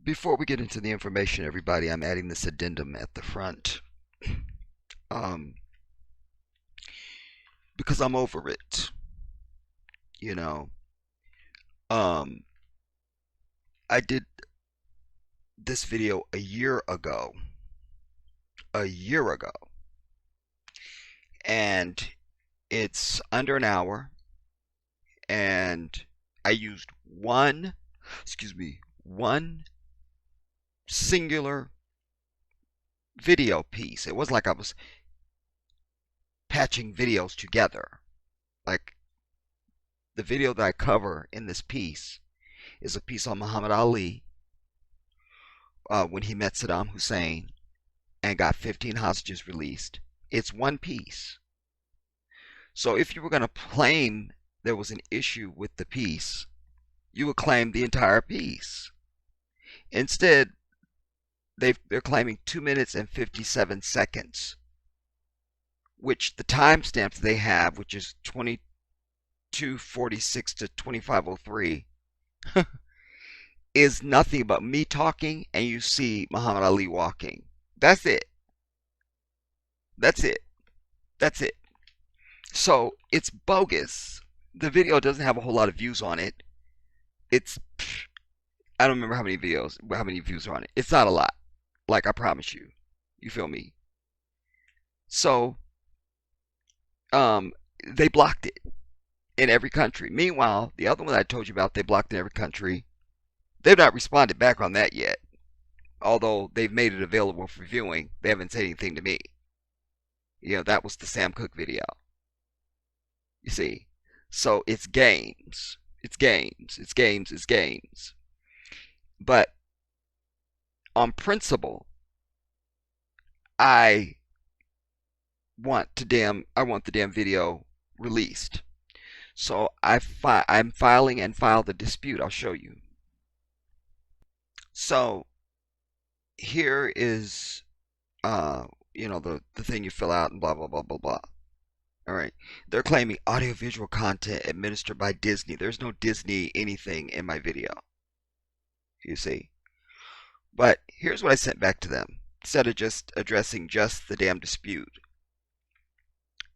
Before we get into the information, everybody, I'm adding this addendum at the front um, because I'm over it. You know, um, I did this video a year ago, and it's under an hour, and I used one singular video piece. It wasn't like I was patching videos together. Like the video that I cover in this piece is a piece on Muhammad Ali when he met Saddam Hussein and got 15 hostages released. It's one piece. So if you were going to claim there was an issue with the piece, you would claim the entire piece. Instead, they're claiming 2 minutes and 57 seconds, which the timestamps they have, which is 22:46 to 25:03, is nothing but me talking and you see Muhammad Ali walking. That's it. That's it. That's it. So it's bogus. The video doesn't have a whole lot of views on it. It's, I don't remember how many views are on it. It's not a lot. Like I promise you. You feel me? So, they blocked it in every country. Meanwhile, the other one I told you about, they blocked in every country. They've not responded back on that yet. Although they've made it available for viewing, they haven't said anything to me. You know, that was the Sam Cooke video. You see? So it's games. It's games. It's games. It's games. But on principle, I want the damn video released. So I'm filing and filed a dispute. I'll show you. So here is the thing you fill out and blah blah blah blah blah. All right. They're claiming audiovisual content administered by Disney. There's no Disney anything in my video. You see. But here's what I sent back to them. Instead of just addressing just the damn dispute.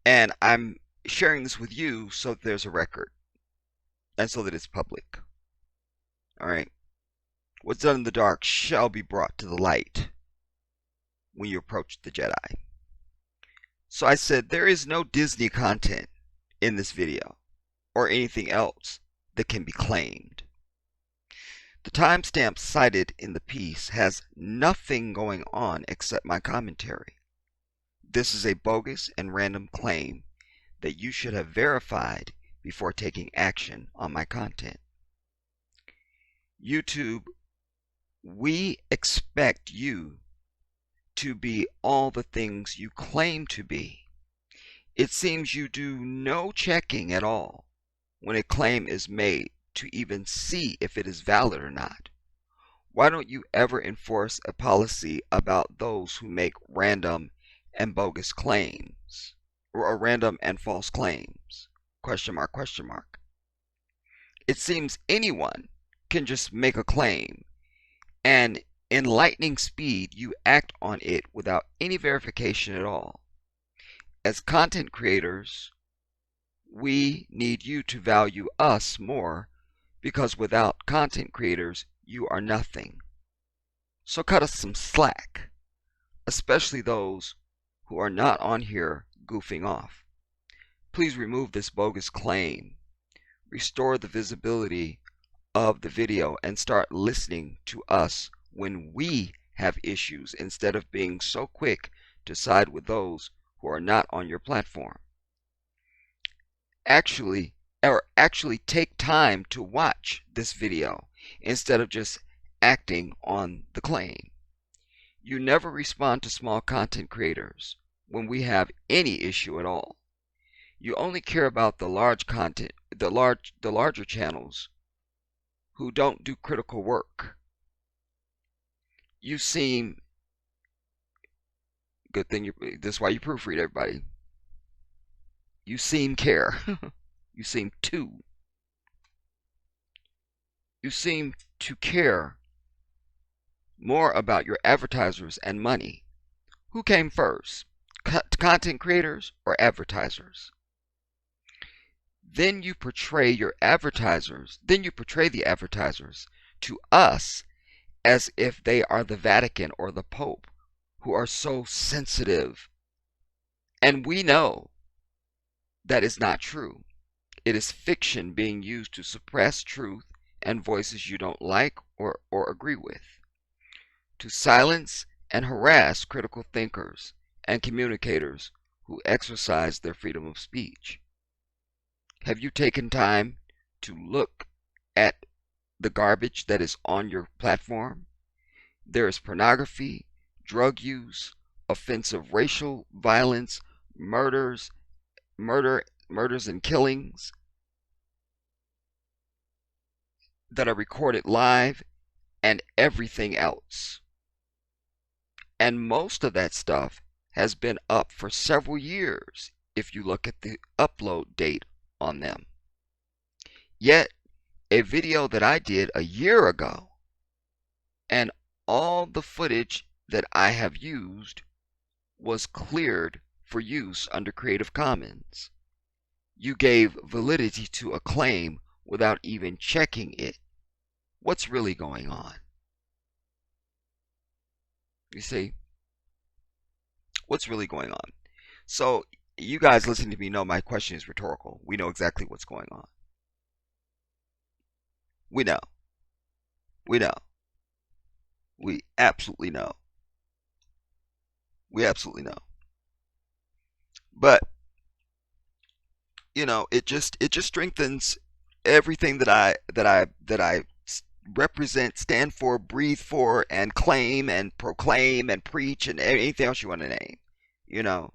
And I'm sharing this with you so that there's a record. And so that it's public. All right. What's done in the dark shall be brought to the light when you approach the Jedi. So I said there is no Disney content in this video or anything else that can be claimed. The timestamp cited in the piece has nothing going on except my commentary. This is a bogus and random claim that you should have verified before taking action on my content. YouTube, we expect you to be all the things you claim to be. It seems you do no checking at all when a claim is made to even see if it is valid or not. Why don't you ever enforce a policy about those who make random and bogus claims, or random and false claims? Question mark, question mark. It seems anyone can just make a claim, and in lightning speed you act on it without any verification at all. As content creators, we need you to value us more, because without content creators, you are nothing. So cut us some slack, especially those who are not on here goofing off. Please remove this bogus claim, restore the visibility of the video, and start listening to us when we have issues instead of being so quick to side with those who are not on your platform. Actually take time to watch this video instead of just acting on the claim. You never respond to small content creators when we have any issue at all. You only care about the larger channels who don't do critical work. You seem, good thing this is why you proofread, everybody. You seem care. You seem to care more about your advertisers and money. Who came first? Content creators or advertisers? Then you portray the advertisers to us as if they are the Vatican or the Pope, who are so sensitive. And we know that is not true. It is fiction being used to suppress truth and voices you don't like or agree with, to silence and harass critical thinkers and communicators who exercise their freedom of speech. Have you taken time to look at the garbage that is on your platform? There is pornography, drug use, offensive racial violence, murders, murders and killings that are recorded live, and everything else. And most of that stuff has been up for several years if you look at the upload date on them. Yet, a video that I did a year ago and all the footage that I have used was cleared for use under Creative Commons. You gave validity to a claim without even checking it. What's really going on? You see, what's really going on? So, you guys listening to me know my question is rhetorical. We know exactly what's going on. We know. We know. We absolutely know. We absolutely know. But, it just strengthens everything that I represent, stand for, breathe for, and claim and proclaim and preach and anything else you want to name. You know,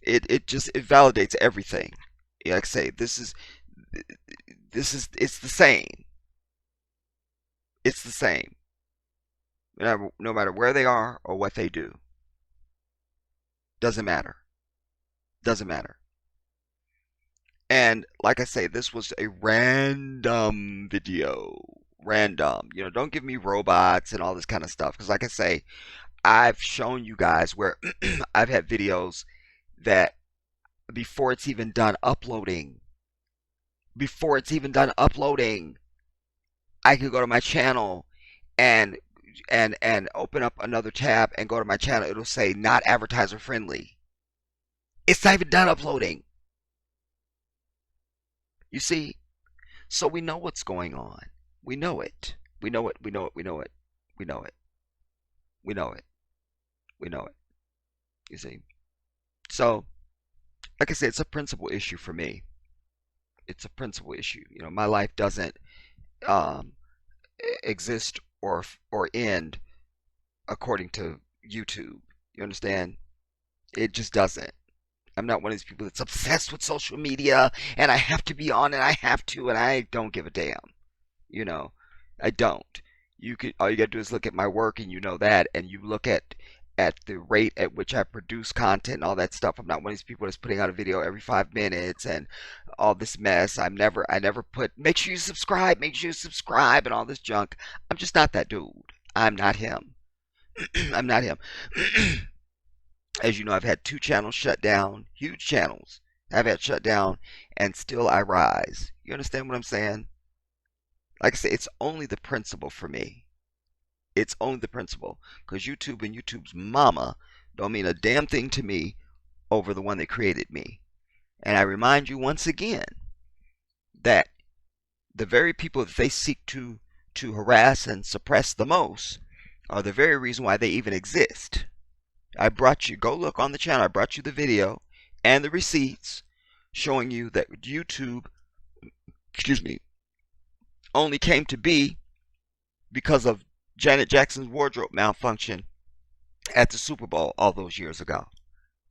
it validates everything. Like I say, it's the same. It's the same. No matter where they are or what they do. Doesn't matter. Doesn't matter. And like I say, this was a random video. Random. Don't give me robots and all this kind of stuff. Because like I say, I've shown you guys where I've had videos that before it's even done uploading, I could go to my channel and open up another tab and go to my channel. It'll say not advertiser friendly. It's not even done uploading. You see? So we know what's going on. We know it. We know it. We know it. We know it. We know it. We know it. We know it. You see? So, like I said, it's a principal issue for me. It's a principal issue. My life doesn't um, exist or end according to YouTube. You understand? It just doesn't. I'm not one of these people that's obsessed with social media and I have to be on and I have to and I don't give a damn. You know, I don't. All you gotta do is look at my work and you know that, and you look at the rate at which I produce content and all that stuff. I'm not one of these people that's putting out a video every 5 minutes and all this mess. I never put make sure you subscribe and all this junk. I'm just not that dude. I'm not him. I'm not him. As you know, I've had 2 channels shut down, huge channels I've had shut down, and still I rise. You understand what I'm saying? Like I say, it's only the principle for me. It's only the principle. Because YouTube and YouTube's mama don't mean a damn thing to me over the one that created me. And I remind you once again that the very people that they seek to harass and suppress the most are the very reason why they even exist. I brought you, go look on the channel, I brought you the video and the receipts showing you that YouTube, only came to be because of Janet Jackson's wardrobe malfunction at the Super Bowl all those years ago.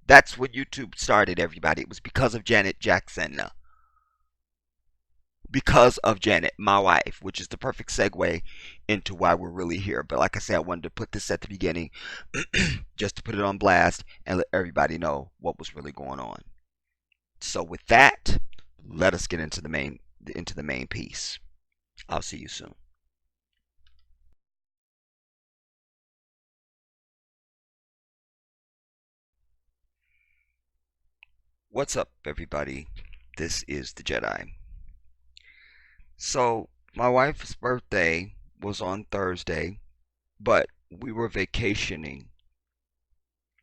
That's when YouTube started, everybody. It was because of Janet Jackson. Because of Janet, my wife, which is the perfect segue into why we're really here. But like I said, I wanted to put this at the beginning just to put it on blast and let everybody know what was really going on. So with that, let us get into the main piece. I'll see you soon. What's up, everybody? This is the Jedi. So, my wife's birthday was on Thursday, but we were vacationing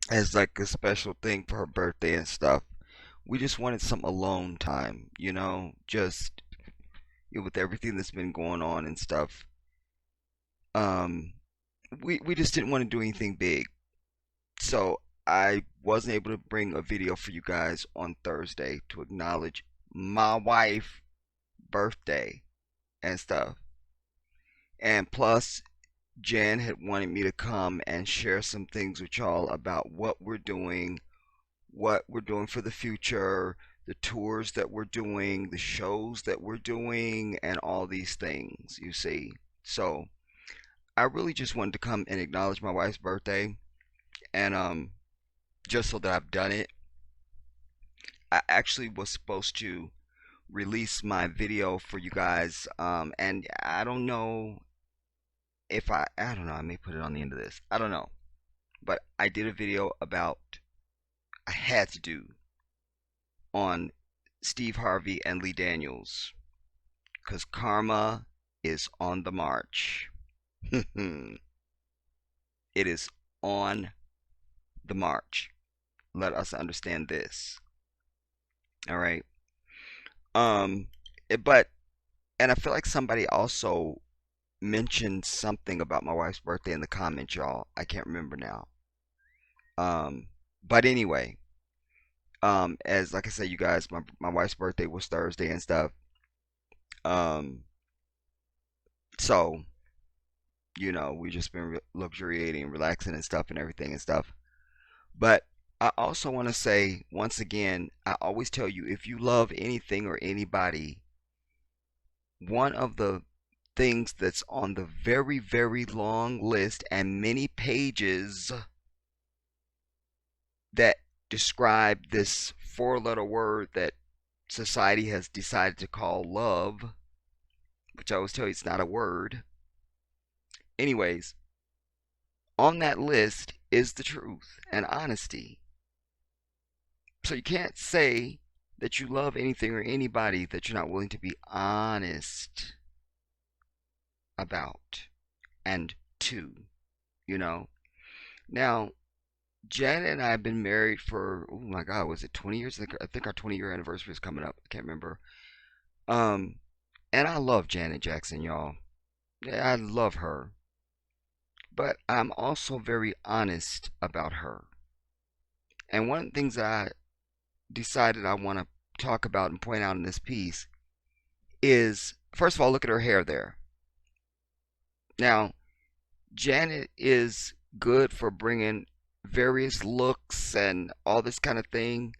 as like a special thing for her birthday and stuff. We just wanted some alone time, just with everything that's been going on and stuff. Um, we just didn't want to do anything big. So, I wasn't able to bring a video for you guys on Thursday to acknowledge my wife's birthday and stuff. And plus, Jan had wanted me to come and share some things with y'all about what we're doing for the future, the tours that we're doing, the shows that we're doing, and all these things, you see. So, I really just wanted to come and acknowledge my wife's birthday, and just so that I've done it. I actually was supposed to release my video for you guys, and I don't know if I don't know, I may put it on the end of this. I don't know. But I did a video about I had to do on Steve Harvey and Lee Daniels because karma is on the march. It is on the march. Let us understand this. All right. Um but and I feel like somebody also mentioned something about my wife's birthday in the comments, y'all. I can't remember now. But anyway, as like I said, you guys, my wife's birthday was Thursday and stuff. Um, so we just been luxuriating, relaxing and stuff and everything and stuff. But I also want to say once again, I always tell you if you love anything or anybody, one of the things that's on the very, very long list and many pages that describe this four-letter word that society has decided to call love, which I always tell you it's not a word. Anyways, on that list is the truth and honesty. So you can't say that you love anything or anybody that you're not willing to be honest about and to. Now, Janet and I have been married for, oh my God, was it 20 years? I think our 20-year anniversary is coming up. I can't remember. Um, and I love Janet Jackson, y'all. Yeah, I love her. But I'm also very honest about her. And one of the things that I decided I want to talk about and point out in this piece is, first of all, look at her hair there. Now, Janet is good for bringing various looks and all this kind of thing,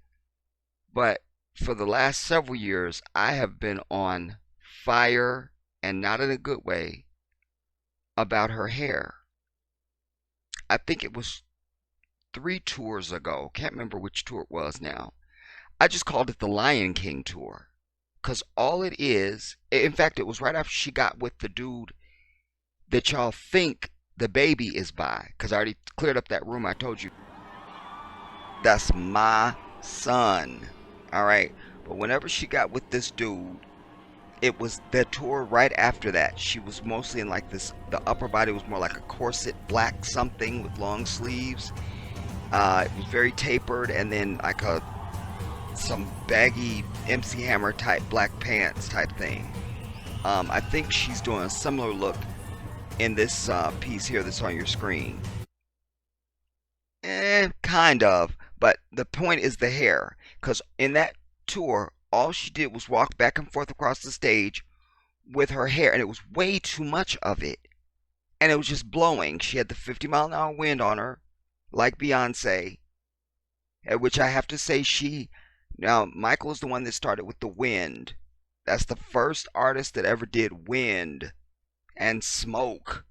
but for the last several years, I have been on fire, and not in a good way, about her hair. I think it was 3 tours ago. Can't remember which tour it was now. I just called it the Lion King tour. Because all it is, in fact, it was right after she got with the dude that y'all think the baby is by. Because I already cleared up that room. I told you that's my son. All right. But whenever she got with this dude, it was the tour right after that. She was mostly in like this, the upper body was more like a corset black something with long sleeves. It was very tapered, and then like some baggy MC Hammer type black pants type thing. I think she's doing a similar look in this piece here that's on your screen. Kind of, but the point is the hair, because in that tour, all she did was walk back and forth across the stage with her hair, and it was way too much of it, and it was just blowing. She had the 50-mile-an-hour wind on her, like Beyonce, at which I have to say now Michael is the one that started with the wind. That's the first artist that ever did wind and smoke.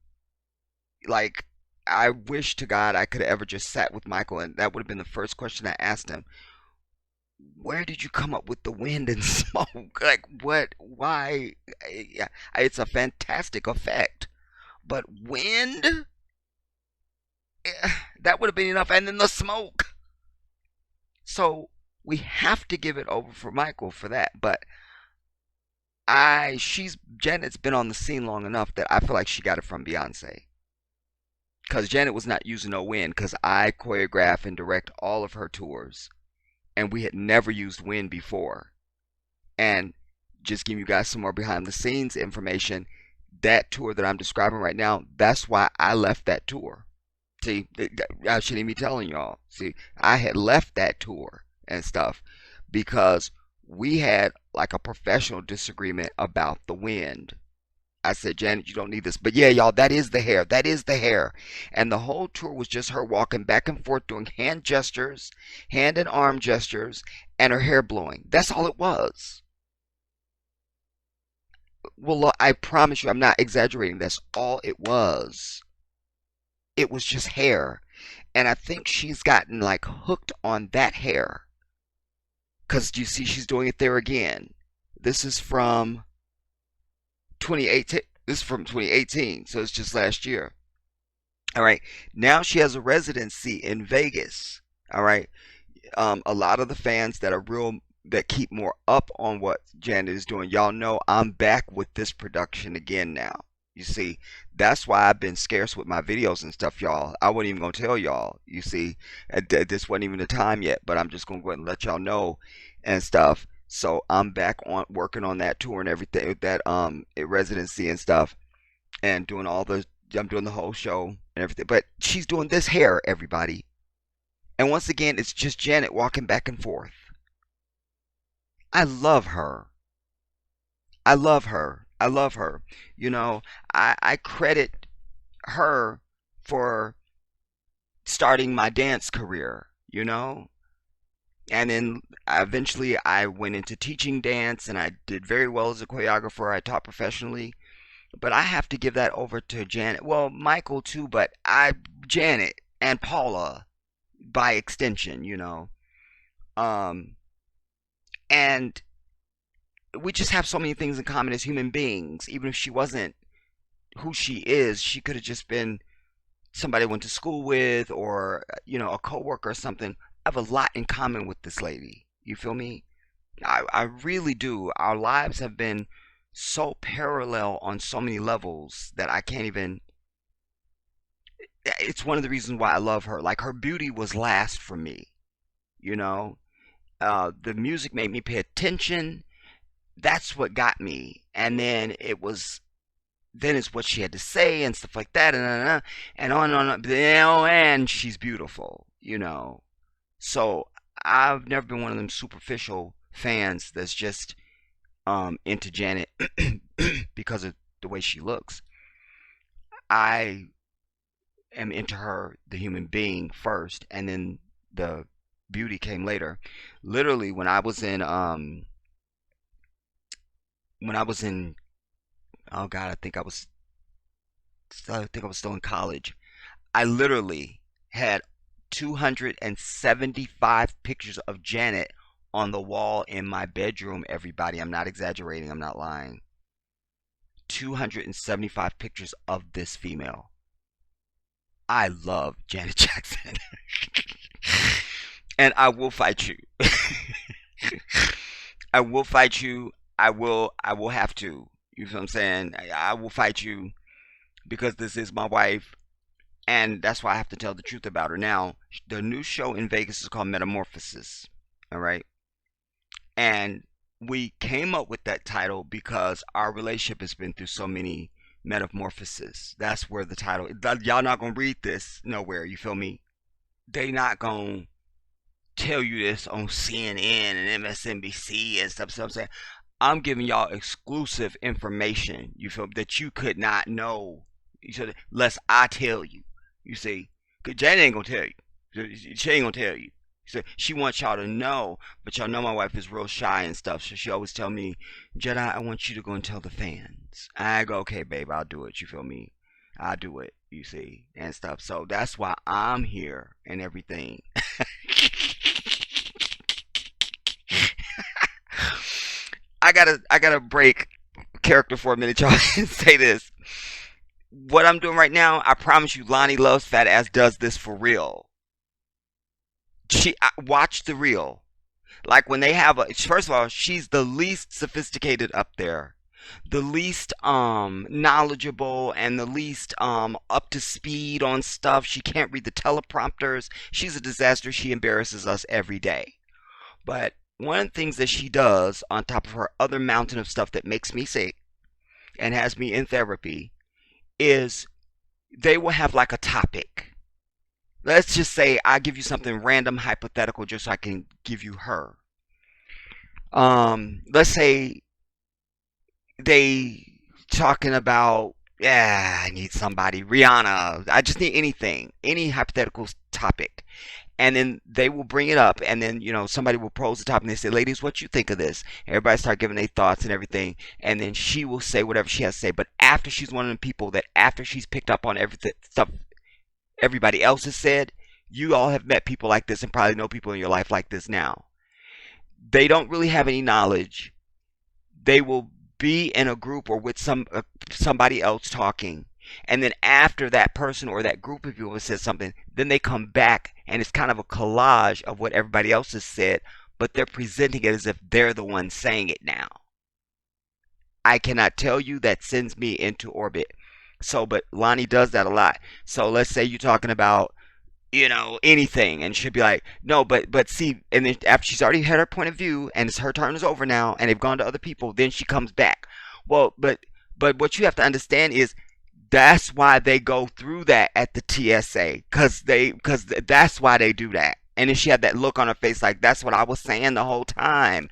Like, I wish to God I could have ever just sat with Michael, and that would have been the first question I asked him. Where did you come up with the wind and smoke? Like, what? Why? It's a fantastic effect. But wind? That would have been enough. And then the smoke. So, we have to give it over for Michael for that. But Janet's been on the scene long enough that I feel like she got it from Beyonce. Because Janet was not using no wind, because I choreograph and direct all of her tours, and we had never used wind before. And just give you guys some more behind the scenes information. That tour that I'm describing right now, that's why I left that tour. See, I shouldn't be telling y'all. See, I had left that tour and stuff because we had like a professional disagreement about the wind. I said, Janet, you don't need this. But yeah, y'all, that is the hair. That is the hair. And the whole tour was just her walking back and forth doing hand gestures, hand and arm gestures, and her hair blowing. That's all it was. Well, I promise you, I'm not exaggerating. That's all it was. It was just hair. And I think she's gotten like hooked on that hair. Because you see, she's doing it there again. This is from 2018. This is from 2018, so it's just last year. All right. Now she has a residency in Vegas. All right. A lot of the fans that keep more up on what Janet is doing, y'all know I'm back with this production again now. You see, that's why I've been scarce with my videos and stuff, y'all. I wasn't even gonna tell y'all. You see, this wasn't even the time yet, but I'm just gonna go ahead and let y'all know and stuff. So I'm back on working on that tour and everything, that residency and stuff, and doing I'm doing the whole show and everything. But she's doing this hair, everybody. And once again, it's just Janet walking back and forth. I love her. I love her. I love her. You know, I credit her for starting my dance career, you know? And then eventually I went into teaching dance and I did very well as a choreographer. I taught professionally. But I have to give that over to Janet. Well, Michael too, but Janet and Paula by extension, you know. Um, and we just have so many things in common as human beings. Even if she wasn't who she is, she could have just been somebody I went to school with or, a coworker or something. I have a lot in common with this lady. You feel me? I really do. Our lives have been so parallel on so many levels that I can't even. It's one of the reasons why I love her. Like her beauty was last for me, you know. The music made me pay attention. That's what got me. And then it's what she had to say and stuff like that, and on and on. And she's beautiful, you know. So I've never been one of them superficial fans that's just into Janet because of the way she looks. I am into her, the human being, first, and then the beauty came later. Literally, when I was in, oh God, I think I was still in college. I literally had 275 pictures of Janet on the wall in my bedroom, everybody. I'm not exaggerating, I'm not lying. 275 pictures of this female. I love Janet Jackson. And I will fight you. I will fight you. I will have to. You know what I'm saying? I will fight you because this is my wife and that's why I have to tell the truth about her. Now, the new show in Vegas is called Metamorphosis. All right? And we came up with that title because our relationship has been through so many metamorphoses. That's where the title. Y'all not gonna read this nowhere. You feel me? They not gonna tell you this on CNN and MSNBC and stuff. So I'm saying I'm giving y'all exclusive information. You feel that you could not know. You said, unless I tell you. You see, cause Janet ain't gonna tell you. She ain't gonna tell you. So she wants y'all to know, but y'all know my wife is real shy and stuff. So she always tell me, Jedi, I want you to go and tell the fans. I go, okay, babe, I'll do it. You feel me? I'll do it. You see, and stuff. So that's why I'm here and everything. I gotta break character for a minute, y'all, and say this. What I'm doing right now, I promise you, Lonnie Loves Fat Ass does this for real. Watch the reel. Like when they have a, first of all, she's the least sophisticated up there, the least knowledgeable, and the least up to speed on stuff. She can't read the teleprompters. She's a disaster. She embarrasses us every day. But one of the things that she does on top of her other mountain of stuff that makes me sick and has me in therapy is they will have like a topic. Let's just say I give you something random hypothetical just so I can give you her. Let's say they talking about, yeah, I need somebody, Rihanna. I just need anything, any hypothetical topic. And then they will bring it up, and then somebody will pose the topic, and they say, ladies, what you think of this? Everybody start giving their thoughts and everything, and then she will say whatever she has to say. But after she's one of the people that after she's picked up on everything stuff everybody else has said, you all have met people like this and probably know people in your life like this now. They don't really have any knowledge. They will be in a group or with somebody else talking, and then after that person or that group of people has said something, then they come back and it's kind of a collage of what everybody else has said, but they're presenting it as if they're the one saying it now. I cannot tell you, that sends me into orbit. So, but Lonnie does that a lot. So let's say you're talking about anything, and she'll be like, no, but see, and then after she's already had her point of view and her turn is over now and they've gone to other people, then she comes back. Well, but what you have to understand is that's why they go through that at the TSA, because that's why they do that. And then she had that look on her face like, that's what I was saying the whole time.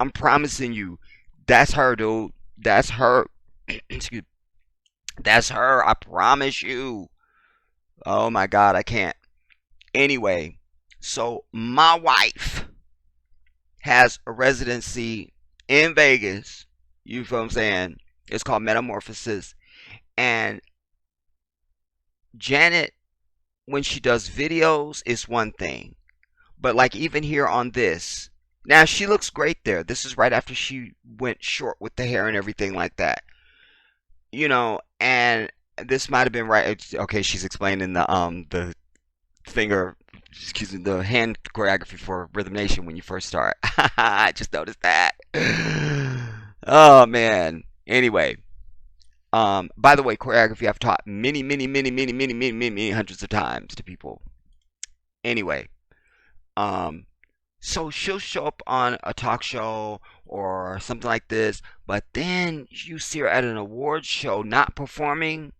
I'm promising you, that's her, dude. That's her. Excuse. That's her. I promise you. Oh my God, I can't. Anyway, so my wife has a residency in Vegas. You feel what I'm saying? It's called Metamorphosis. And Janet, when she does videos, is one thing. But like even here on this, now she looks great there. This is right after she went short with the hair and everything like that. And this might have been right. Okay, she's explaining the finger, excuse me, the hand choreography for Rhythm Nation when you first start. I just noticed that. Oh man. Anyway, by the way, choreography I've taught many, many, many, many, many, many, many, many hundreds of times to people. Anyway, um, so she'll show up on a talk show or something like this, but then you see her at an award show not performing,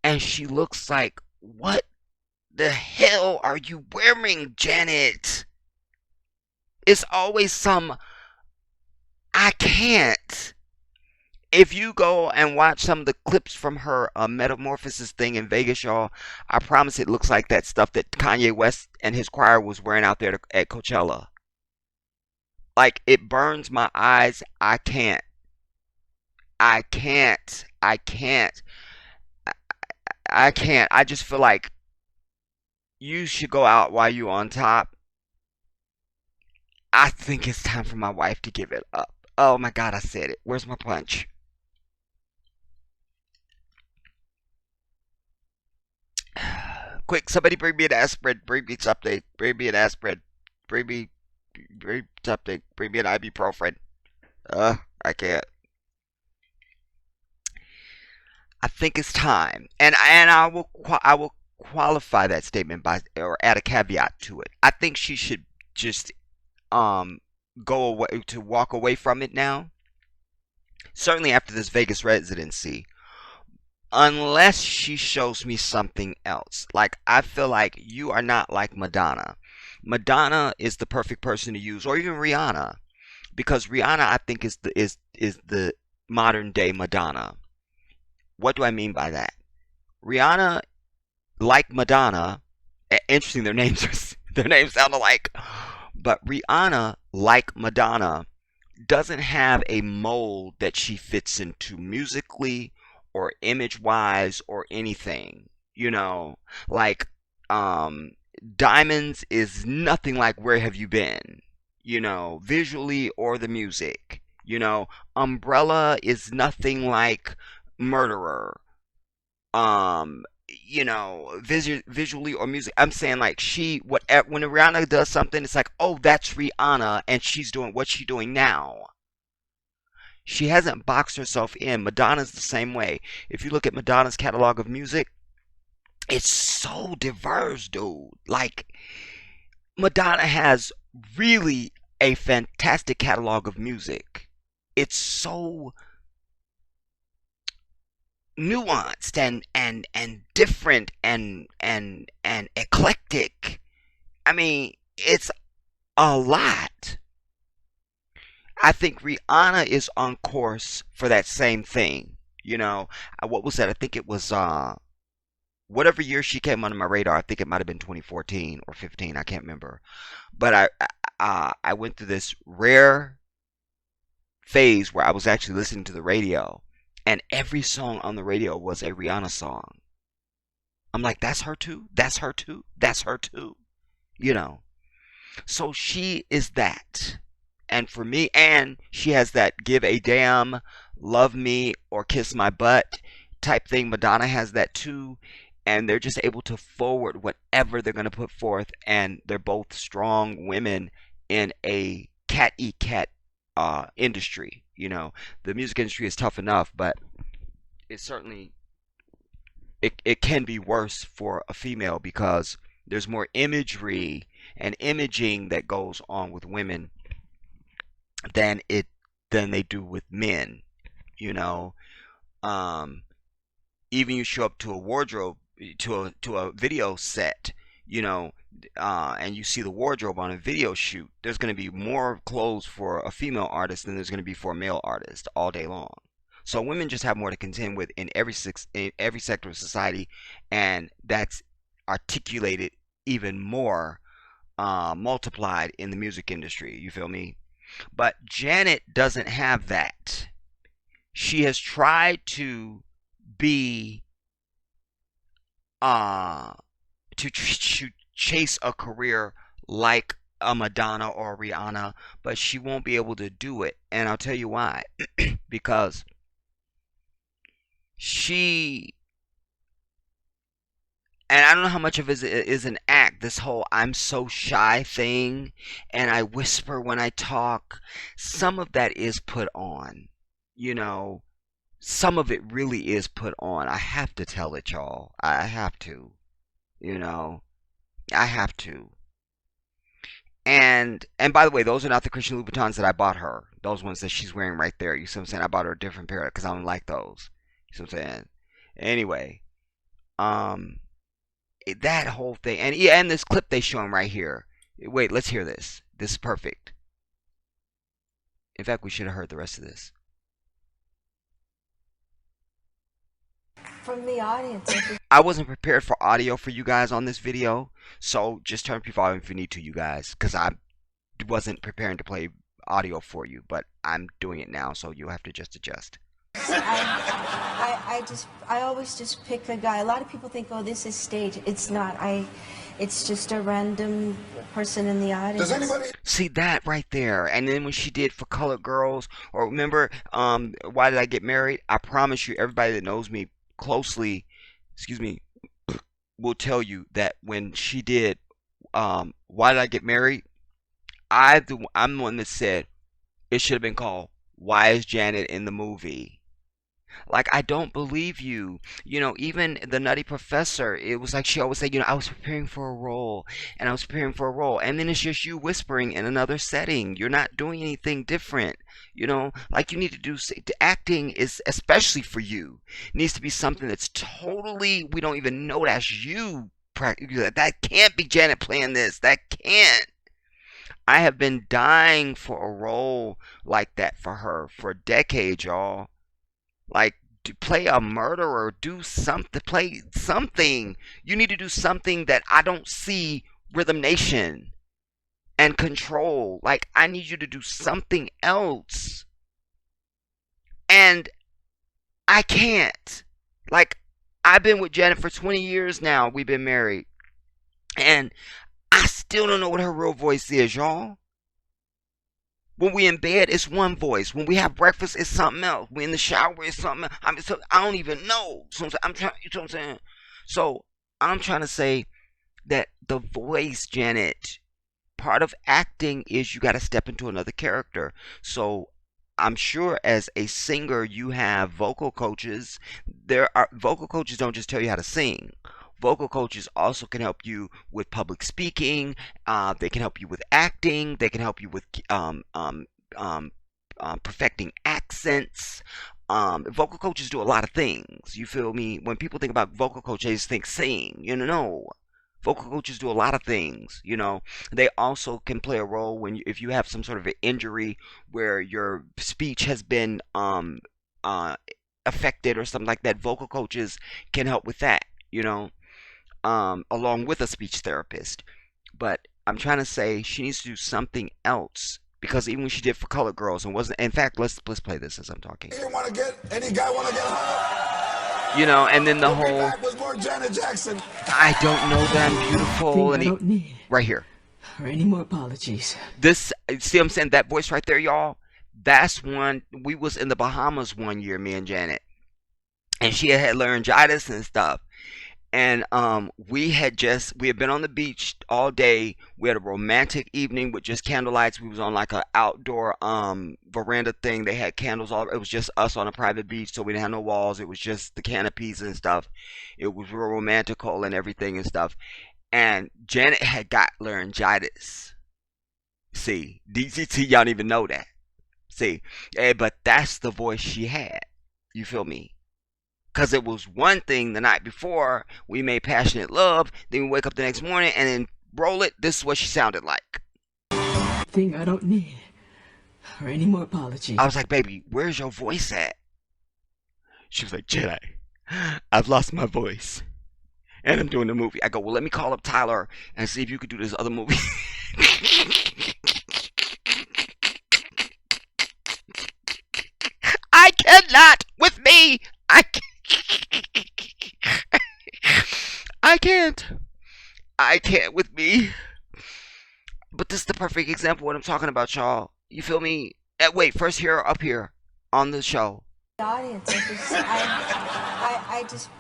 and she looks like, what the hell are you wearing, Janet? It's always some, I can't. If you go and watch some of the clips from her Metamorphosis thing in Vegas, y'all, I promise it looks like that stuff that Kanye West and his choir was wearing out there at Coachella. Like, it burns my eyes. I can't. I can't. I can't. I, I can't. I just feel like you should go out while you on top. I think it's time for my wife to give it up. Oh my God, I said it. Where's my punch? Quick, somebody bring me an aspirin. Bring me something. Bring me an aspirin. Bring me, bring something. Bring me an ibuprofen. I can't. I think it's time, and I will qualify that statement by or add a caveat to it. I think she should just um go away to walk away from it now. Certainly after this Vegas residency, unless she shows me something else. Like, I feel like you are not like Madonna. Madonna is the perfect person to use, or even Rihanna, because Rihanna I think is the modern day Madonna. What do I mean by that? Rihanna, like Madonna, interesting, their names their names sound alike, but Rihanna, like Madonna, doesn't have a mold that she fits into musically or image wise or anything. Like, um Diamonds is nothing like Where Have You Been, visually or the music. Umbrella is nothing like Murderer. visually or music. I'm saying like when Rihanna does something, it's like, oh, that's Rihanna, and she's doing what she's doing now. She hasn't boxed herself in. Madonna's the same way. If you look at Madonna's catalog of music, it's so diverse, dude. Like, Madonna has really a fantastic catalog of music. It's so nuanced and different and eclectic. I mean, it's a lot. I think Rihanna is on course for that same thing. What was that? I think it was whatever year she came under my radar. I think it might have been 2014 or 15. I can't remember. But I went through this rare phase where I was actually listening to the radio, and every song on the radio was a Rihanna song. I'm like, that's her too. That's her too. That's her too. You know. So she is that. And for me, and she has that give a damn, love me or kiss my butt type thing. Madonna has that too. And they're just able to forward whatever they're going to put forth. And they're both strong women in a cat eat cat industry. The music industry is tough enough, but it certainly it can be worse for a female because there's more imagery and imaging that goes on with women than they do with men. You know, um, Even you show up to a wardrobe to a video set, you know, and you see the wardrobe on a video shoot. There's going to be more clothes for a female artist than there's going to be for a male artist all day long. So women just have more to contend with in every sector of society, and that's articulated even more, multiplied in the music industry. You feel me? But Janet doesn't have that. She has tried to be uh to chase a career like a Madonna or a Rihanna, but she won't be able to do it. And I'll tell you why. Because she and I don't know how much of it is an act, this whole I'm so shy thing, and I whisper when I talk. Some of that is put on. You know, some of it really is put on. I have to tell it, y'all. I have to. You know, I have to. And by the way, those are not the Christian Louboutins that I bought her. Those ones that she's wearing right there. You see what I'm saying? I bought her a different pair because I don't like those. You see what I'm saying? Anyway, um, that whole thing, and yeah, and this clip they show him right here. Wait, let's hear this. This is perfect. In fact, we should have heard the rest of this. From the audience. I wasn't prepared for audio for you guys on this video, so just turn up your volume if you need to, you guys, because I wasn't preparing to play audio for you, but I'm doing it now, so you'll have to just adjust. I always just pick a guy. A lot of people think, oh, this is stage. It's not. It's just a random person in the audience. Does anybody See that right there? And then when she did for Colored Girls, or remember, Why Did I Get Married? I promise you, everybody that knows me closely, excuse me, will tell you that when she did Why Did I Get Married? I'm the one that said it should have been called Why Is Janet in the Movie? Like, I don't believe you. Even the Nutty Professor, it was like she always said, I was preparing for a role, and I was preparing for a role. And then it's just you whispering in another setting. You're not doing anything different. Like you need to do, acting is, especially for you, needs to be something that's totally, we don't even know that's you. That can't be Janet playing this. That can't. I have been dying for a role like that for her for decades, y'all. Like, to play a murderer, do something, play something. You need to do something that I don't see Rhythm Nation and Control. Like, I need you to do something else. And I can't. Like, I've been with Janet for 20 years now. We've been married. And I still don't know what her real voice is, y'all. When we in bed, it's one voice. When we have breakfast, it's something else. We in the shower, it's something else. I don't even know. So I'm trying. You know what I'm saying? So I'm trying to say that the voice, Janet, part of acting is you got to step into another character. So I'm sure as a singer you have vocal coaches. There are vocal coaches don't just tell you how to sing. Vocal coaches also can help you with public speaking. They can help you with acting. They can help you with um, perfecting accents. Vocal coaches do a lot of things. You feel me? When people think about vocal coach, they just think sing. No. Vocal coaches do a lot of things. They also can play a role if you have some sort of an injury where your speech has been uh, affected or something like that. Vocal coaches can help with that. Along with a speech therapist. But I'm trying to say she needs to do something else because even when she did for Colored Girls and wasn't. In fact, let's play this as I'm talking. You want to get any guy want to get hung And then the up? whole Back was more Janet Jackson. I don't know that I'm beautiful. I don't need right here. or any more apologies. This, see what I'm saying? That voice right there, y'all. That's one. We was in the Bahamas one year, me and Janet, and she had laryngitis and stuff. And we had been on the beach all day. We had a romantic evening with just candlelights. We was on like a outdoor veranda thing. They had candles all. It was just us on a private beach, so we didn't have no walls. It was just the canopies and stuff. It was real romantical and everything and stuff. And Janet had got laryngitis. See, DCT, y'all don't even know that. See, but that's the voice she had. You feel me? Because it was one thing the night before we made Passionate Love, then we wake up the next morning and then roll it. This is what she sounded like. Thing I don't need or any more apologies. I was like, baby, where's your voice at? She was like, Jedi, I've lost my voice. And I'm doing the movie. I go, well, let me call up Tyler and see if you could do this other movie. I cannot with me. I can't. I can't with me. But this is the perfect example of what I'm talking about, y'all. You feel me? Wait, first here, up here on the show. Audience.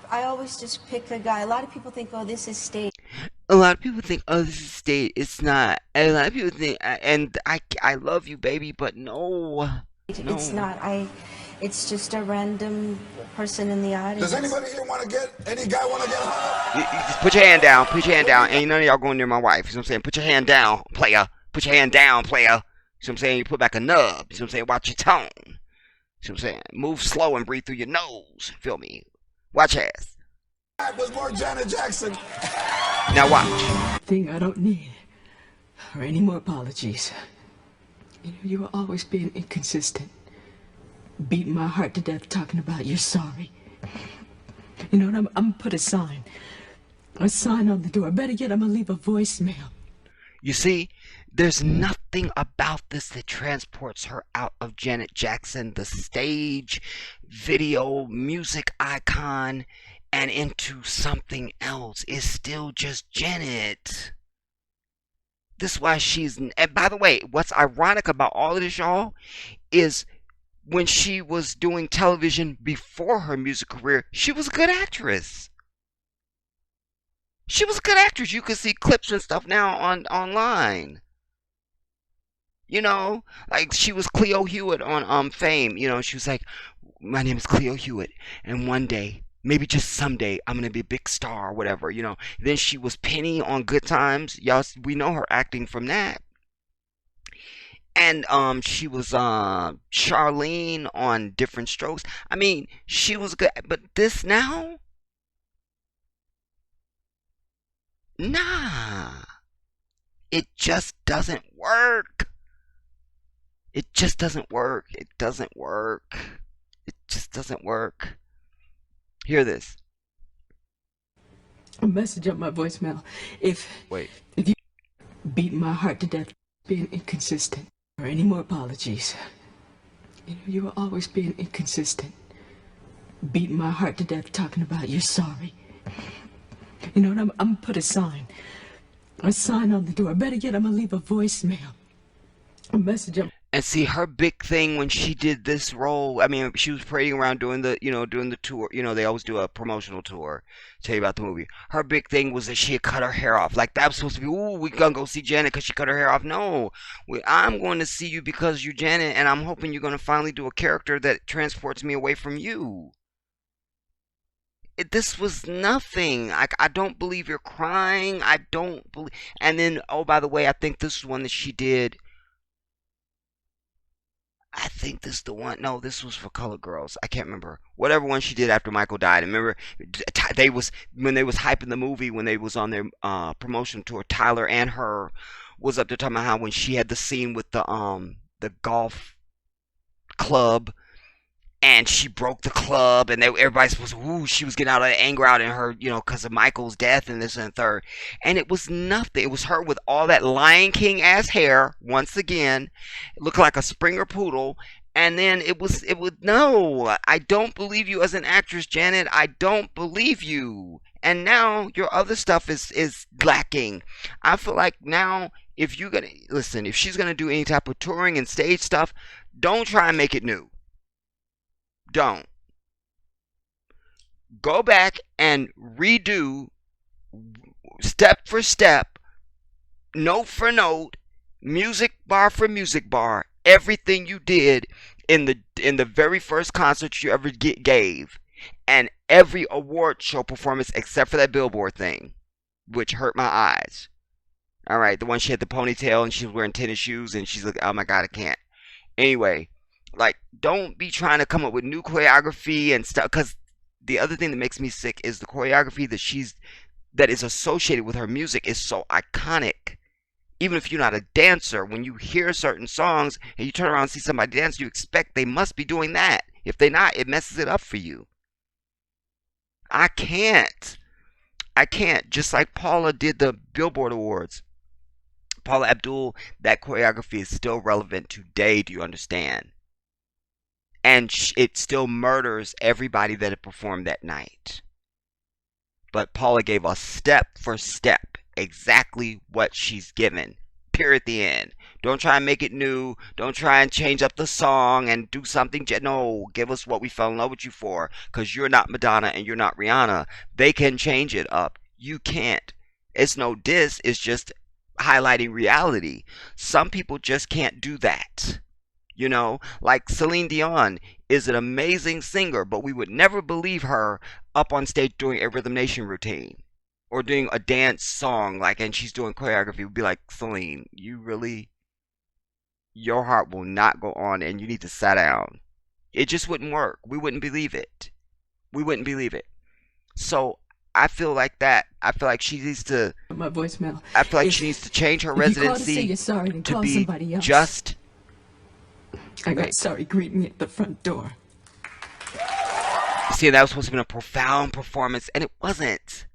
I always just pick a guy. A lot of people think, oh, this is stage. A lot of people think, oh, this is stage. It's not. A lot of people think, and I love you, baby, but no. It's not. It's just a random person in the audience. Does anybody here want to get any guy want to get hung up? You just put your hand down. Put your hand down. Ain't none of y'all going near my wife. You know what I'm saying? Put your hand down, player. Put your hand down, player. You know what I'm saying? You put back a nub. You know what I'm saying? Watch your tone. You know what I'm saying? Move slow and breathe through your nose. Feel me? Watch ass. That was more Janet Jackson. Now watch. Thing I don't need or any more apologies. You were always being inconsistent. Beating my heart to death talking about you're sorry. You know what? I'm gonna put a sign on the door. Better yet, I'm gonna leave a voicemail. You see, there's nothing about this that transports her out of Janet Jackson, the stage, video, music icon, and into something else. It's still just Janet. This is why she's. And by the way, what's ironic about all of this, y'all, is when she was doing television before her music career, she was a good actress. She was a good actress. You can see clips and stuff now online. Like she was Cleo Hewitt on Fame. She was like, my name is Cleo Hewitt, and one day, maybe just someday, I'm gonna be a big star or whatever. Then she was Penny on Good Times. Y'all, we know her acting from that. And she was Charlene on Different Strokes. I mean, she was good, but this now, nah, it just doesn't work. It just doesn't work. It doesn't work. It just doesn't work. Hear this. A message on my voicemail. If you beat my heart to death being inconsistent or any more apologies. You were always being inconsistent. Beating my heart to death talking about you're sorry. You know what? I'm gonna put a sign on the door. Better yet, I'm gonna leave a voicemail. A message on. And see her big thing when she did this role. I mean, she was parading around doing the tour. They always do a promotional tour, tell you about the movie. Her big thing was that she had cut her hair off. Like that was supposed to be, ooh, we gonna go see Janet because she cut her hair off. No, I'm going to see you because you're Janet, and I'm hoping you're gonna finally do a character that transports me away from you. This was nothing. I don't believe you're crying. I don't believe. And then, oh, by the way, I think this is one that she did. I think this is the one. No, this was for Colored Girls. I can't remember. Whatever one she did after Michael died. And remember, they was when they was hyping the movie when they was on their promotion tour. Tyler and her was up there talking about how when she had the scene with the golf club and she broke the club, and everybody's supposed to, ooh, she was getting out of anger out in her, because of Michael's death and this and the third. And it was nothing. It was her with all that Lion King ass hair, once again. It looked like a Springer poodle. And then no, I don't believe you as an actress, Janet. I don't believe you. And now your other stuff is lacking. I feel like now, if you're gonna, listen, if she's gonna do any type of touring and stage stuff, don't try and make it new. Don't. Go back and redo step for step, note for note, music bar for music bar, everything you did in the very first concert you ever gave, and every award show performance except for that Billboard thing, which hurt my eyes. All right, the one she had the ponytail and she was wearing tennis shoes and she's like, oh my god, I can't. Anyway, like, don't be trying to come up with new choreography and stuff. Because the other thing that makes me sick is the choreography that is associated with her music is so iconic. Even if you're not a dancer, when you hear certain songs and you turn around and see somebody dance, you expect they must be doing that. If they're not, it messes it up for you. I can't. Just like Paula did the Billboard Awards. Paula Abdul, that choreography is still relevant today. Do you understand? And it still murders everybody that had performed that night. But Paula gave us step for step exactly what she's given. Period. At the end. Don't try and make it new. Don't try and change up the song and do something. No, give us what we fell in love with you for. Because you're not Madonna and you're not Rihanna. They can change it up. You can't. It's no diss. It's just highlighting reality. Some people just can't do that. Like Celine Dion is an amazing singer, but we would never believe her up on stage doing a Rhythm Nation routine or doing a dance song, and she's doing choreography. We'd be like, Celine, you really, your heart will not go on and you need to sit down. It just wouldn't work. We wouldn't believe it. So I feel like that. I feel like she needs to, My voicemail. I feel like she needs to change her residency to say you're sorry, then to call be somebody else. just. I got sorry, greet me at the front door. See, that was supposed to be a profound performance, and it wasn't.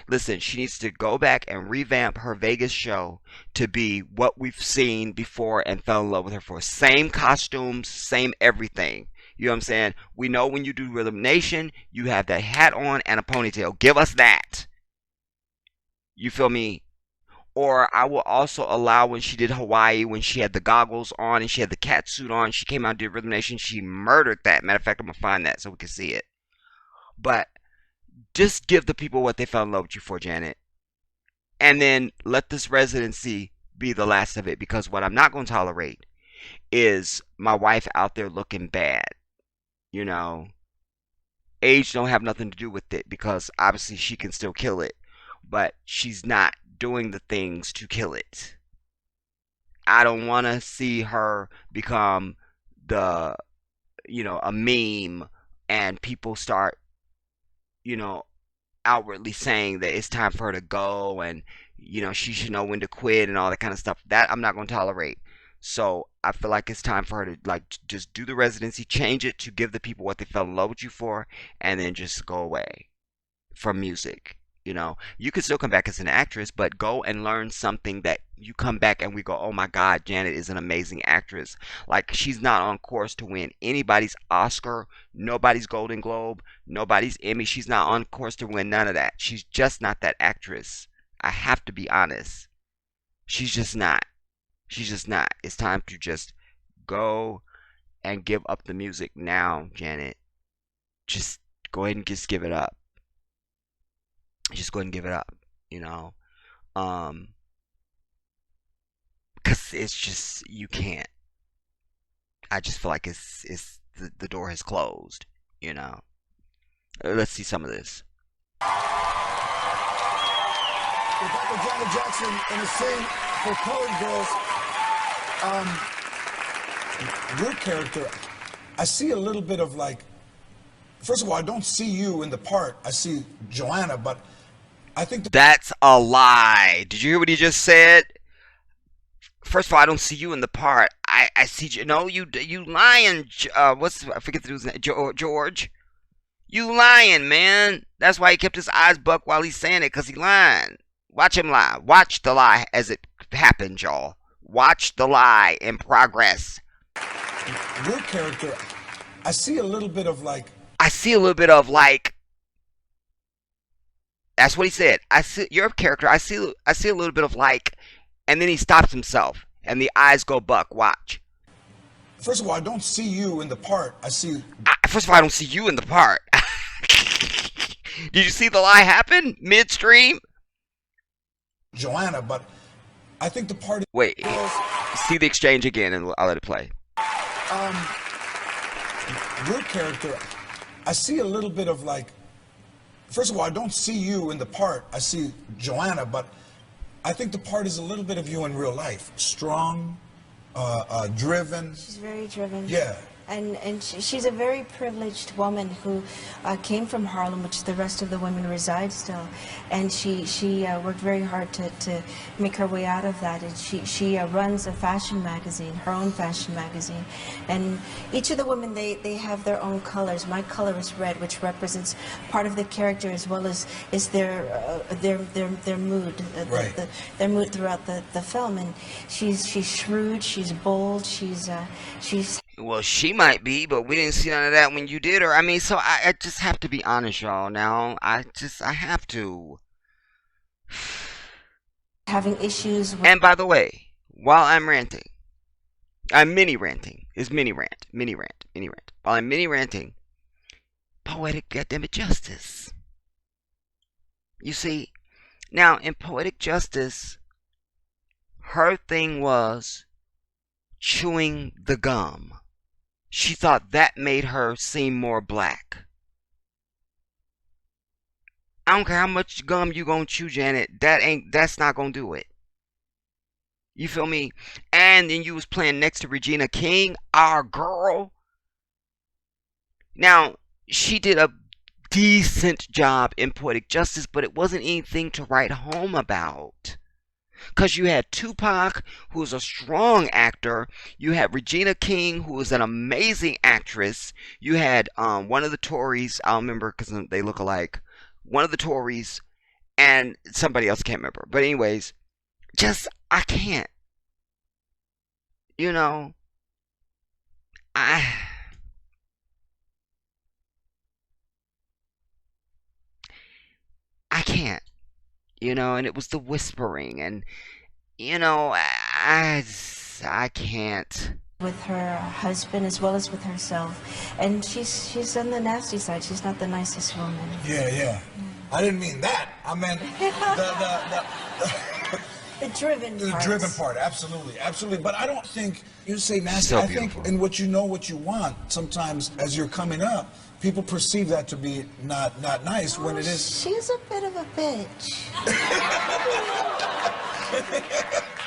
Listen, she needs to go back and revamp her Vegas show to be what we've seen before and fell in love with her for. Same costumes, same everything. You know what I'm saying? We know when you do Rhythm Nation, you have that hat on and a ponytail. Give us that. You feel me? Or I will also allow when she did Hawaii, when she had the goggles on and she had the cat suit on, she came out and did Rhythm Nation, she murdered that. Matter of fact, I'm going to find that so we can see it. But just give the people what they fell in love with you for, Janet. And then let this residency be the last of it. Because what I'm not going to tolerate is my wife out there looking bad. Age don't have nothing to do with it. Because obviously she can still kill it. But she's not doing the things to kill it. I don't want to see her become a meme and people start, outwardly saying that it's time for her to go and, she should know when to quit and all that kind of stuff. That I'm not going to tolerate. So I feel like it's time for her to just do the residency, change it to give the people what they fell in love with you for, and then just go away from music. You could still come back as an actress, but go and learn something that you come back and we go, oh my God, Janet is an amazing actress. Like, she's not on course to win anybody's Oscar, nobody's Golden Globe, nobody's Emmy. She's not on course to win none of that. She's just not that actress. I have to be honest. She's just not. It's time to just go and give up the music now, Janet. Just go ahead and just give it up. Just go ahead and give it up, you know. Cause it's just you can't. I just feel like it's the door has closed, you know. Let's see some of this. Rebecca Janet Jackson in a scene for Colored Girls. Your character, I see a little bit of like, first of all, I don't see you in the part. I see Joanna, but I think that's a lie. Did you hear what he just said? First of all, I don't see you in the part. I see you. No, you lying. I forget the dude's name. George. You lying, man. That's why he kept his eyes bucked while he's saying it, because he lying. Watch him lie. Watch the lie as it happens, y'all. Watch the lie in progress. Your character, I see a little bit of like. I see a little bit of like. That's what he said. I see your character. I see a little bit of like, and then he stops himself, and the eyes go buck. Watch. First of all, I don't see you in the part. First of all, I don't see you in the part. Did you see the lie happen midstream? Joanna, but I think the party. Wait, see the exchange again, and I'll let it play. Your character, I see a little bit of like. First of all, I don't see you in the part. I see Joanna, but I think the part is a little bit of you in real life. Strong, driven. She's very driven. Yeah. And she's a very privileged woman who came from Harlem, which the rest of the women reside still. And she worked very hard to make her way out of that. And she runs a fashion magazine, her own fashion magazine. And each of the women, they have their own colors. My color is red, which represents part of the character as well as their mood, right. Their mood throughout the film. And she's shrewd, she's bold, she's. Well, she might be, but we didn't see none of that when you did her. I mean, so I just have to be honest, y'all. Now, I have to. Having issues with... And by the way, while I'm ranting, I'm mini ranting. It's mini rant. While I'm mini ranting, poetic goddammit justice. You see, now in poetic justice, her thing was chewing the gum. She thought that made her seem more black. I don't care how much gum you gonna chew, Janet. That's not gonna do it. You feel me? And then you was playing next to Regina King, our girl. Now, she did a decent job in poetic justice, but it wasn't anything to write home about. Because you had Tupac, who is a strong actor. You had Regina King, who is an amazing actress. You had one of the Tories. I don't remember because they look alike. One of the Tories and somebody else, can't remember. But anyways, I can't. You know, I can't. You know, and it was the whispering, and you know, I can't. With her husband as well as with herself, and she's on the nasty side. She's not the nicest woman. Yeah. I didn't mean that. I meant the driven part. The driven part, absolutely. But I don't think you say nasty. So I beautiful. think in what you know, what you want. Sometimes, as you're coming up, people perceive that to be not nice when it is. She's a bit of a bitch.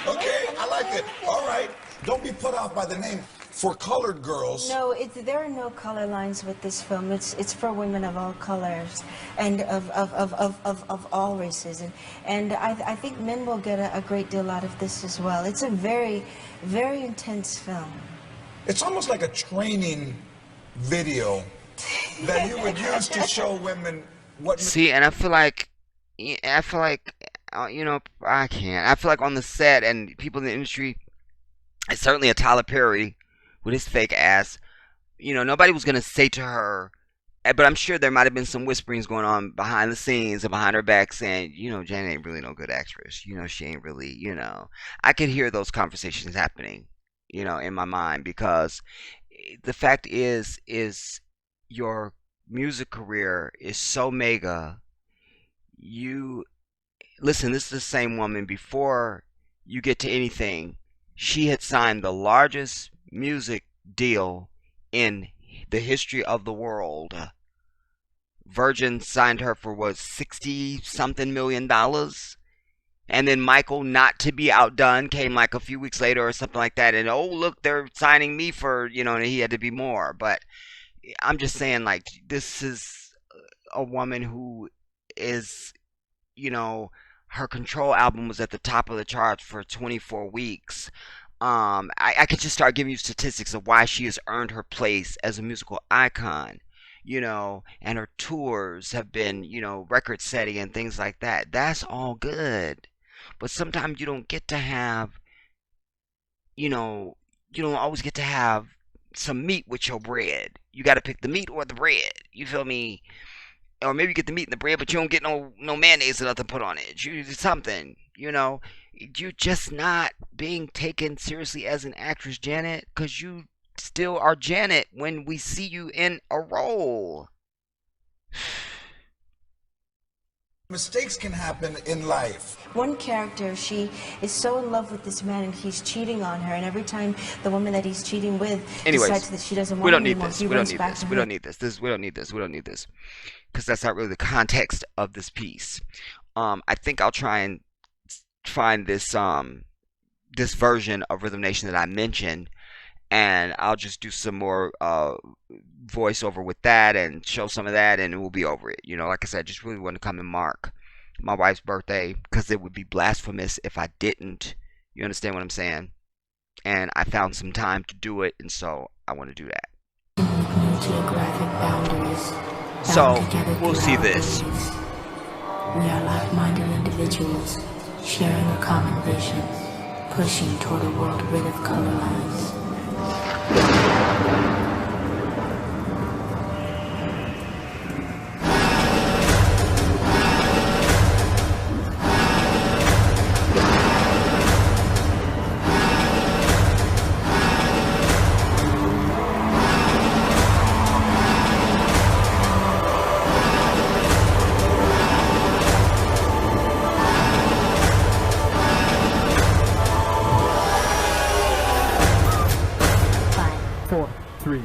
Okay, I like it. All right. Don't be put off by the name. For colored girls. No, there are no color lines with this film. It's for women of all colors and of all races. And I think men will get a great deal out of this as well. It's a very, very intense film. It's almost like a training video that you would use to show women what. See, and I feel like, you know, I can't. I feel like on the set and people in the industry, it's certainly a Tyler Perry with his fake ass. You know, nobody was gonna say to her, but I'm sure there might have been some whisperings going on behind the scenes and behind her back saying, you know, Janet ain't really no good actress. You know, she ain't really, you know. I could hear those conversations happening. in my mind, because the fact is your music career is so mega. You listen, this is the same woman before you get to anything. She had signed the largest music deal in the history of the world. Virgin signed her for what, 60 something million dollars? And then Michael, not to be outdone, came like a few weeks later or something like that. And oh, look, they're signing me for, and he had to be more. But I'm just saying, like, this is a woman who is, her Control album was at the top of the charts for 24 weeks. I could just start giving you statistics of why she has earned her place as a musical icon, and her tours have been, record setting and things like that. That's all good. But sometimes you don't get to have, you don't always get to have some meat with your bread. You got to pick the meat or the bread. You feel me? Or maybe you get the meat and the bread, but you don't get no mayonnaise or nothing put on it. Something, You're just not being taken seriously as an actress, Janet, because you still are Janet when we see you in a role. Mistakes can happen in life. One character, she is so in love with this man and he's cheating on her, and every time the woman that he's cheating with decides that she doesn't want him anymore, he runs back to her. We don't need this. We don't need this. Because that's not really the context of this piece. I think I'll try and find this this version of Rhythm Nation that I mentioned, and I'll just do some more voiceover with that and show some of that, and we'll be over it. Like I said, I just really want to come and mark my wife's birthday, because it would be blasphemous if I didn't. You understand what I'm saying? And I found some time to do it, and so I want to do that. So we'll see this. We are like-minded individuals, sharing a common vision, pushing toward a world rid of color lines. Four, three,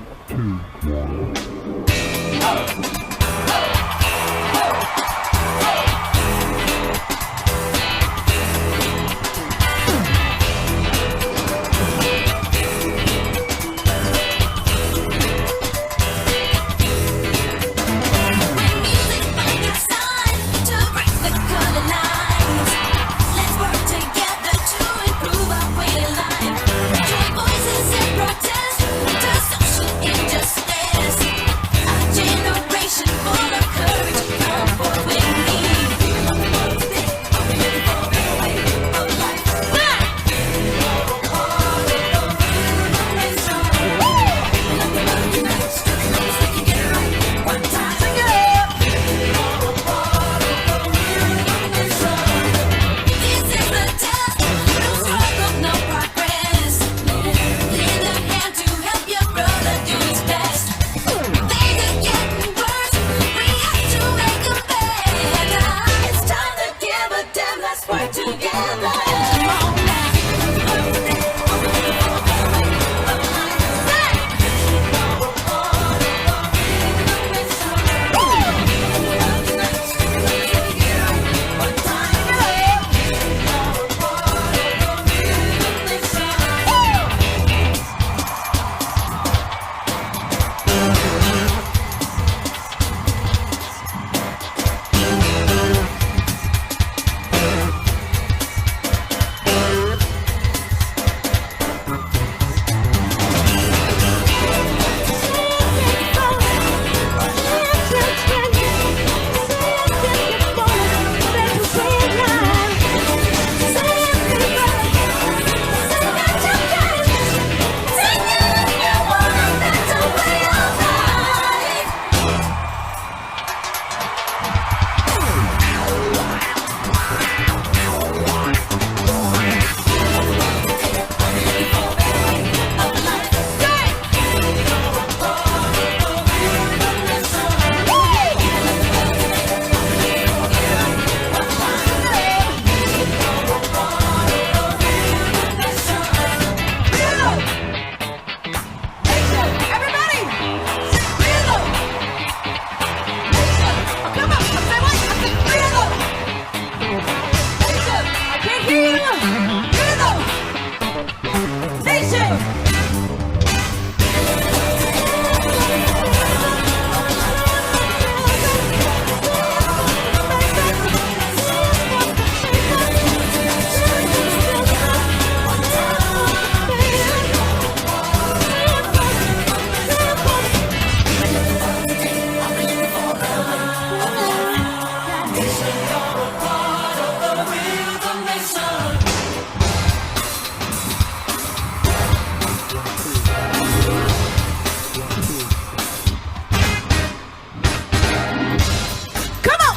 Come on!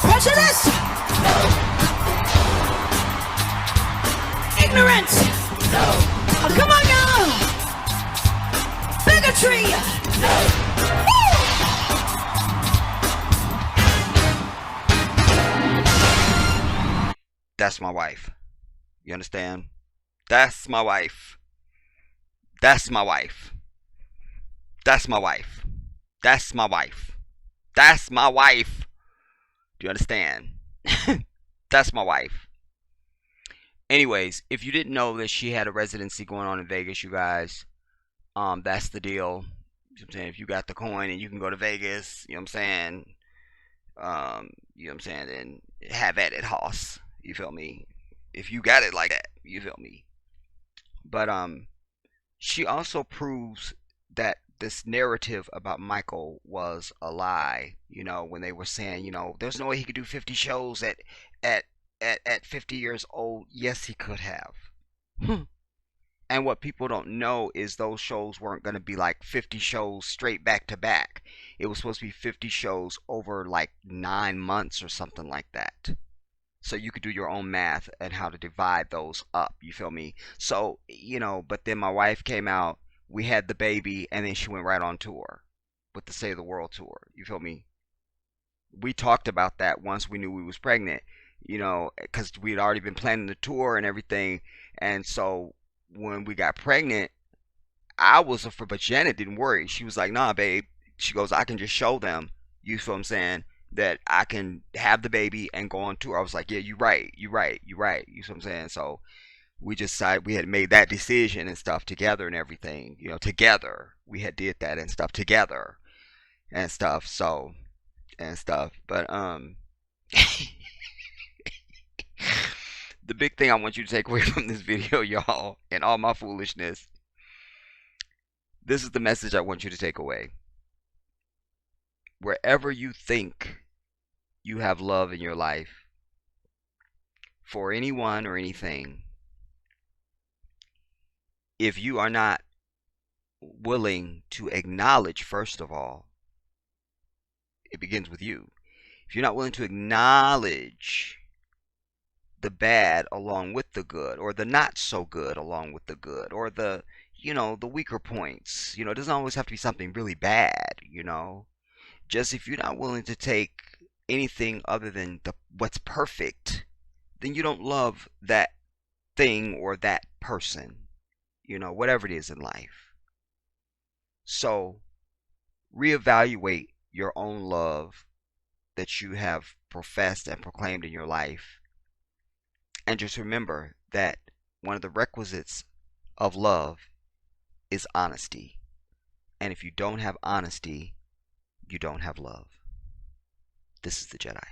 Prejudice! Ignorance! Oh, come on now! Bigotry! That's my wife. You understand? That's my wife. That's my wife. That's my wife. That's my wife. That's my wife. Do you understand? That's my wife. Anyways, if you didn't know that she had a residency going on in Vegas, you guys, that's the deal. You know what I'm saying? If you got the coin and you can go to Vegas, you know what I'm saying? You know what I'm saying? Then have at it, hoss. You feel me? If you got it like that, you feel me? But she also proves that this narrative about Michael was a lie. You know, when they were saying, you know, there's no way he could do 50 shows at 50 years old. Yes, he could have. And what people don't know is those shows weren't going to be like 50 shows straight back to back. It was supposed to be 50 shows over like 9 months or something like that. So you could do your own math and how to divide those up. You feel me? So, you know, but then my wife came out, we had the baby, and then she went right on tour with the Save the World tour. You feel me? We talked about that once we knew we was pregnant, you know, because we'd already been planning the tour and everything. And so when we got pregnant, I was afraid, but Janet didn't worry. She was like, nah, babe. She goes, I can just show them. You feel what I'm saying? That I can have the baby and go on tour. I was like, yeah, you're right. You're right. You're right. You see what I'm saying? So we just decided we had made that decision and stuff together and everything. You know, together. We had did that and stuff together and stuff. So, and stuff. But, the big thing I want you to take away from this video, y'all, and all my foolishness, this is the message I want you to take away. Wherever you think you have love in your life for anyone or anything, if you are not willing to acknowledge, first of all, it begins with you. If you're not willing to acknowledge the bad along with the good, or the not so good along with the good, or the, you know, the weaker points, you know, it doesn't always have to be something really bad, you know. Just if you're not willing to take anything other than what's perfect, then you don't love that thing or that person, you know, whatever it is in life. So reevaluate your own love that you have professed and proclaimed in your life. And just remember that one of the requisites of love is honesty. And if you don't have honesty, you don't have love. This is the Jedi.